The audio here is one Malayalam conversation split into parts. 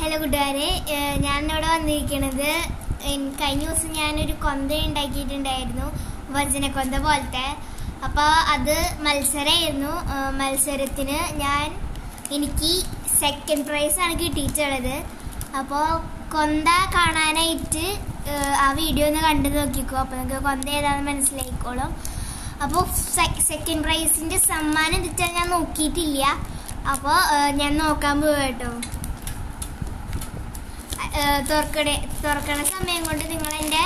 ഹലോ കൂട്ടുകാരെ, ഞാനിവിടെ വന്നിരിക്കുന്നത് കഴിഞ്ഞ ദിവസം ഞാനൊരു കൊന്ത ഉണ്ടാക്കിയിട്ടുണ്ടായിരുന്നു, വചനക്കൊന്ത പോലത്തെ. അപ്പോൾ അത് മത്സരമായിരുന്നു. മത്സരത്തിന് എനിക്ക് സെക്കൻഡ് പ്രൈസാണ് കിട്ടിയിട്ടുള്ളത്. അപ്പോൾ കൊന്ത കാണാനായിട്ട് ആ വീഡിയോ ഒന്ന് കണ്ടു നോക്കിക്കോ. അപ്പോൾ നിങ്ങൾക്ക് കൊന്ത ഏതാണെന്ന് മനസ്സിലായിക്കോളും. അപ്പോൾ സെക്കൻഡ് പ്രൈസിൻ്റെ സമ്മാനം എന്താ ഞാൻ നോക്കിയിട്ടില്ല. അപ്പോൾ ഞാൻ നോക്കാൻ പോവാ കേട്ടോ. തുറക്കണ സമയം കൊണ്ട് നിങ്ങൾ എൻ്റെ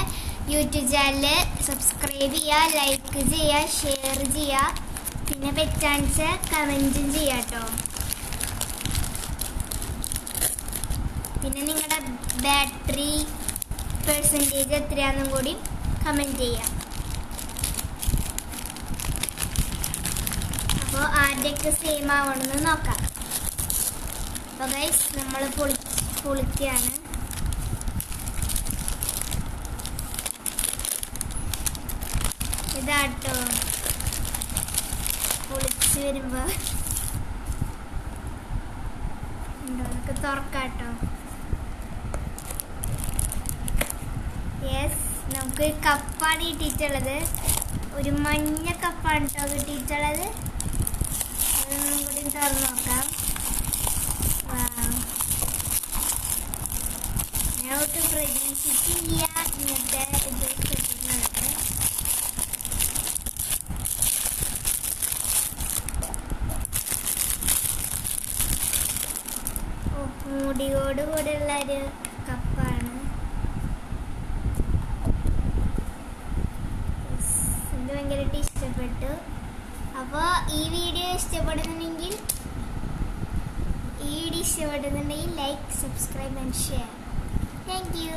യൂട്യൂബ് ചാനൽ സബ്സ്ക്രൈബ് ചെയ്യുക, ലൈക്ക് ചെയ്യുക, ഷെയർ ചെയ്യുക, പിന്നെ പറ്റാൻസ് കമൻറ്റും ചെയ്യുക കേട്ടോ. പിന്നെ നിങ്ങളുടെ ബാറ്ററി പെർസെൻറ്റേജ് എത്രയാണെന്നും കൂടി കമൻറ്റ് ചെയ്യുക. അപ്പോൾ ആദ്യമൊക്കെ സെയിം ആവണമെന്ന് നോക്കാം. അപ്പോൾ ഗൈസ്, നമ്മൾ പൊളിക്കുകയാണ്. ഇതാട്ടോ പൊളിച്ച് വരുമ്പോൾ നമുക്ക് തുറക്കാട്ടോ. യെസ്, നമുക്ക് കപ്പാണ് കിട്ടിയിട്ടുള്ളത്. ഒരു മഞ്ഞ കപ്പാണ് കേട്ടോ കിട്ടിയിട്ടുള്ളത്. അതൊന്നും കൂടി തുറന്ന് നോക്കാം. ഞാൻ ഒട്ടും പ്രതീക്ഷിച്ചില്ല ഇങ്ങനത്തെ ഇത് കിട്ടുന്നത്. മുടിയോട് കൂടെയുള്ള ഒരു കപ്പാണ്. ഇത് ഭയങ്കരമായിട്ട് ഇഷ്ടപ്പെട്ടു. അപ്പോൾ ഈ വീഡിയോ ഇഷ്ടപ്പെടുന്നുണ്ടെങ്കിൽ like, subscribe and share. Thank you.